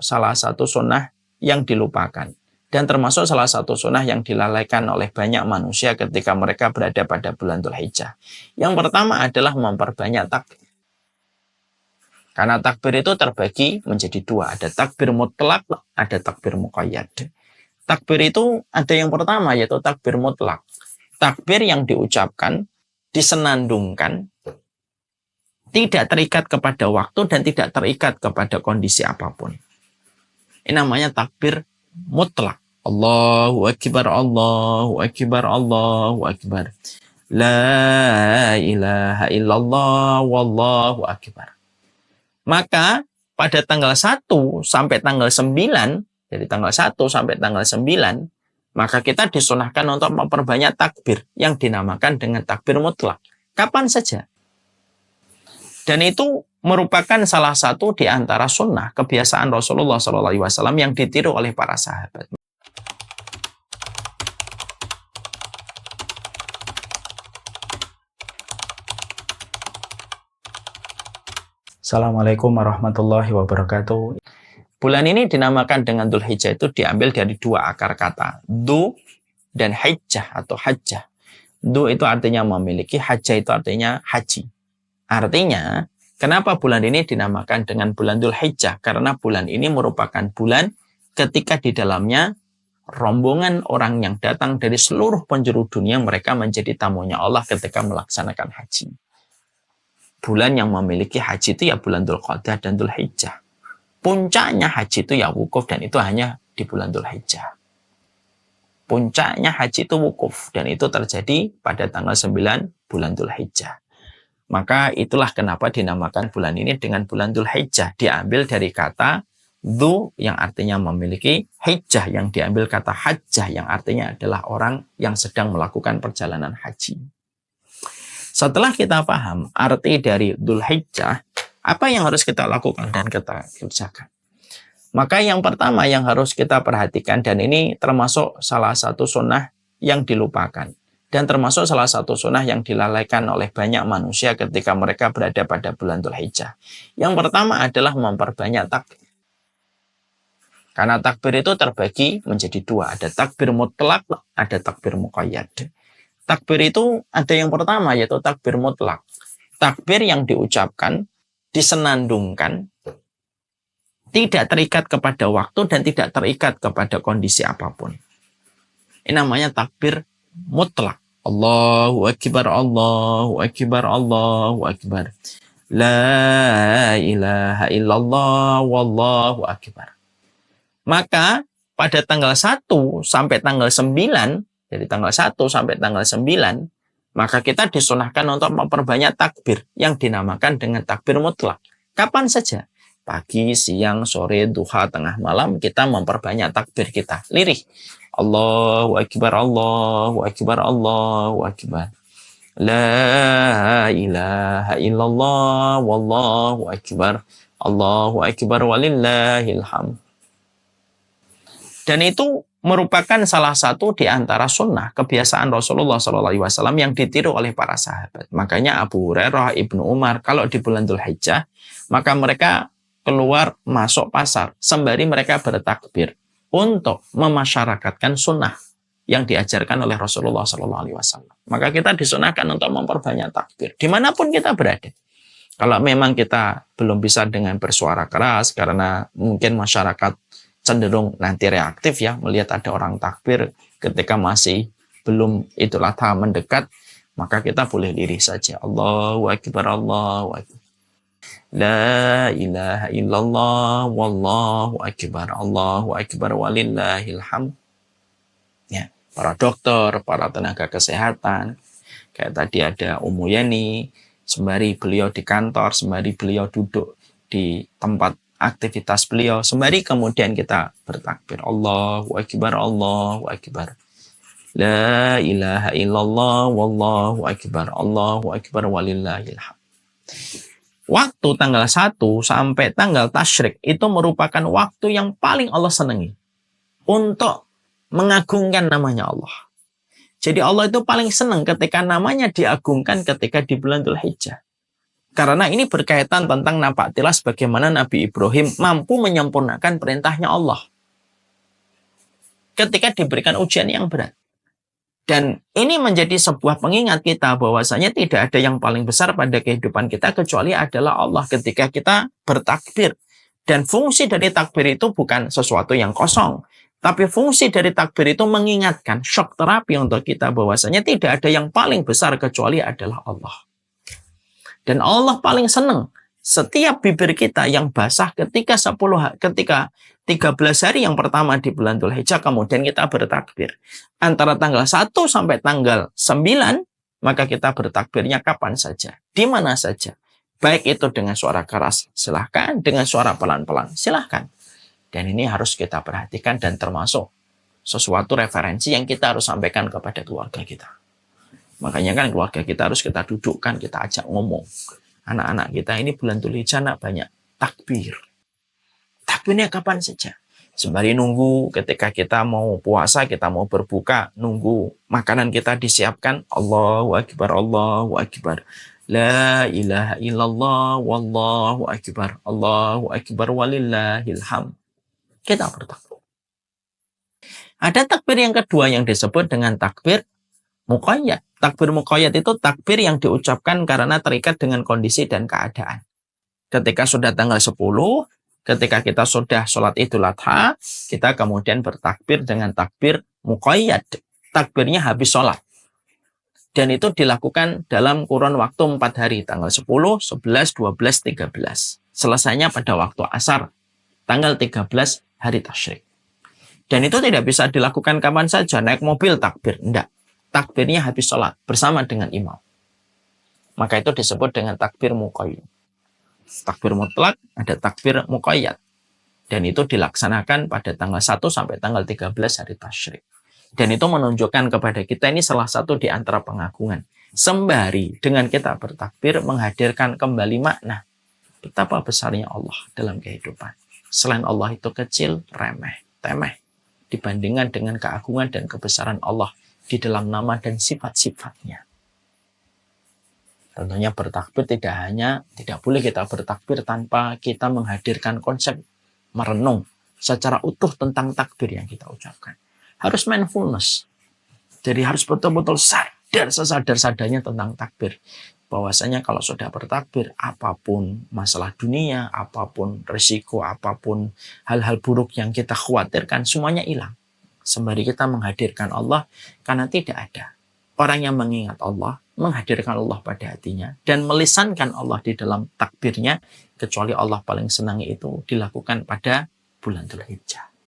salah satu sunnah yang dilupakan. Dan termasuk salah satu sunnah yang dilalaikan oleh banyak manusia ketika mereka berada pada bulan Dzulhijjah. Yang pertama adalah memperbanyak takbir. Karena takbir itu terbagi menjadi dua. Ada takbir mutlak, ada takbir muqayyad. Takbir itu ada yang pertama yaitu takbir mutlak. Takbir yang diucapkan, disenandungkan, tidak terikat kepada waktu dan tidak terikat kepada kondisi apapun. Ini namanya takbir mutlak. Allahu Akbar, Allahu Akbar, Allahu Akbar. La ilaha illallah, wallahu akbar. Maka pada tanggal 1 sampai tanggal 9, dari tanggal 1 sampai tanggal 9, maka kita disunahkan untuk memperbanyak takbir yang dinamakan dengan takbir mutlak. Kapan saja. Dan itu merupakan salah satu di antara sunnah kebiasaan Rasulullah SAW yang ditiru oleh para sahabat. Assalamualaikum warahmatullahi wabarakatuh. Bulan ini dinamakan dengan Dzulhijjah itu diambil dari dua akar kata. Dzu dan hijjah atau hajjah. Dzu itu artinya memiliki, hajjah itu artinya haji. Artinya, kenapa bulan ini dinamakan dengan bulan Dzulhijjah? Karena bulan ini merupakan bulan ketika di dalamnya rombongan orang yang datang dari seluruh penjuru dunia, mereka menjadi tamunya Allah ketika melaksanakan haji. Bulan yang memiliki haji itu ya bulan Dzulqa'dah dan Dzulhijjah. Puncaknya haji itu ya wukuf dan itu hanya di bulan Dzulhijjah. Puncaknya haji itu wukuf dan itu terjadi pada tanggal 9 bulan Dzulhijjah. Maka itulah kenapa dinamakan bulan ini dengan bulan Dzulhijjah. Diambil dari kata dzu yang artinya memiliki, hijjah yang diambil kata hajjah yang artinya adalah orang yang sedang melakukan perjalanan haji. Setelah kita paham arti dari Dzulhijjah, apa yang harus kita lakukan dan kita kerjakan? Maka yang pertama yang harus kita perhatikan, dan ini termasuk salah satu sunnah yang dilupakan. Dan termasuk salah satu sunnah yang dilalaikan oleh banyak manusia ketika mereka berada pada bulan Dzulhijjah. Yang pertama adalah memperbanyak takbir. Karena takbir itu terbagi menjadi dua. Ada takbir mutlak, ada takbir muqayyad. Takbir itu ada yang pertama yaitu takbir mutlak. Takbir yang diucapkan, disenandungkan, tidak terikat kepada waktu dan tidak terikat kepada kondisi apapun. Ini namanya takbir mutlak. Allahu Akbar, Allahu Akbar, Allahu Akbar. La ilaha illallah, wallahu akbar. Maka pada tanggal 1 sampai tanggal 9, dari tanggal 1 sampai tanggal 9, maka kita disunahkan untuk memperbanyak takbir yang dinamakan dengan takbir mutlak. Kapan saja. Pagi, siang, sore, duha, tengah malam, kita memperbanyak takbir kita. Lirih. Allahu Akbar, Allahu Akbar, Allahu Akbar. La ilaha illallah, wallahu akbar. Allahu Akbar, walillahil hamd. Dan itu merupakan salah satu di antara sunnah kebiasaan Rasulullah SAW yang ditiru oleh para sahabat. Makanya Abu Hurairah, Ibnu Umar, kalau di bulan Dzulhijjah, maka mereka keluar masuk pasar sembari mereka bertakbir untuk memasyarakatkan sunnah yang diajarkan oleh Rasulullah SAW. Maka kita disunahkan untuk memperbanyak takbir dimanapun kita berada. Kalau memang kita belum bisa dengan bersuara keras karena mungkin masyarakat cenderung nanti reaktif ya, melihat ada orang takbir ketika masih belum Idul Adha mendekat, maka kita boleh lirih saja. Allahu Akbar, Allahu Akbar. La ilaha illallah, wallahu akbar, Allahu Akbar, walillahil hamd. Ya, para dokter, para tenaga kesehatan, kayak tadi ada Ummu Yani, sembari beliau di kantor, sembari beliau duduk di tempat aktivitas beliau, sembari kemudian kita bertakbir. Allahu Akbar, Allahu Akbar. La ilaha illallah, wallahu akbar, Allahu Akbar, walillahil hamd. Waktu tanggal 1 sampai tanggal tasyrik itu merupakan waktu yang paling Allah senangi untuk mengagungkan namanya Allah. Jadi Allah itu paling senang ketika namanya diagungkan ketika di bulan Dzulhijjah. Karena ini berkaitan tentang napaktilas bagaimana Nabi Ibrahim mampu menyempurnakan perintahnya Allah ketika diberikan ujian yang berat. Dan ini menjadi sebuah pengingat kita bahwasanya tidak ada yang paling besar pada kehidupan kita kecuali adalah Allah ketika kita bertakbir. Dan fungsi dari takbir itu bukan sesuatu yang kosong. Tapi fungsi dari takbir itu mengingatkan, shock terapi untuk kita bahwasanya tidak ada yang paling besar kecuali adalah Allah. Dan Allah paling senang setiap bibir kita yang basah ketika 13 hari yang pertama di bulan Dzulhijjah, kemudian kita bertakbir. Antara tanggal 1 sampai tanggal 9, maka kita bertakbirnya kapan saja, di mana saja. Baik itu dengan suara keras, silahkan. Dengan suara pelan-pelan, silahkan. Dan ini harus kita perhatikan dan termasuk sesuatu referensi yang kita harus sampaikan kepada keluarga kita. Makanya kan keluarga kita harus kita dudukkan, kita ajak ngomong. Anak-anak kita ini bulan Dzulhijjah banyak takbir. Takbirnya kapan saja. Sembari nunggu ketika kita mau puasa, kita mau berbuka, nunggu makanan kita disiapkan. Allahu Akbar, Allahu Akbar. La ilaha illallah, wallahu akbar. Allahu Akbar, walillahil hamd. Kita bertakbir. Ada takbir yang kedua yang disebut dengan takbir muqayyad. Takbir muqayyad itu takbir yang diucapkan karena terikat dengan kondisi dan keadaan. Ketika sudah tanggal 10, ketika kita sudah sholat Idul Adha, kita kemudian bertakbir dengan takbir muqayyad. Takbirnya habis sholat. Dan itu dilakukan dalam kurun waktu 4 hari, tanggal 10, 11, 12, 13. Selesainya pada waktu asar, tanggal 13 hari tasyrik. Dan itu tidak bisa dilakukan kapan saja, naik mobil takbir, enggak. Takbirnya habis sholat bersama dengan imam. Maka itu disebut dengan takbir muqayyad. Takbir mutlak, ada takbir muqayyad. Dan itu dilaksanakan pada tanggal 1 sampai tanggal 13 hari tasyrik. Dan itu menunjukkan kepada kita ini salah satu di antara pengagungan. Sembari dengan kita bertakbir menghadirkan kembali makna betapa besarnya Allah dalam kehidupan. Selain Allah itu kecil, remeh, temeh. Dibandingkan dengan keagungan dan kebesaran Allah di dalam nama dan sifat-sifatnya. Tentunya bertakbir tidak boleh kita bertakbir tanpa kita menghadirkan konsep merenung secara utuh tentang takbir yang kita ucapkan. Harus mindfulness. Jadi harus betul-betul sadar sesadar-sadarnya tentang takbir. Bahwasanya kalau sudah bertakbir, apapun masalah dunia, apapun risiko, apapun hal-hal buruk yang kita khawatirkan, semuanya hilang. Sembari kita menghadirkan Allah, karena tidak ada orang yang mengingat Allah, menghadirkan Allah pada hatinya, dan melisankan Allah di dalam takbirnya, kecuali Allah paling senang itu dilakukan pada bulan Dzulhijjah.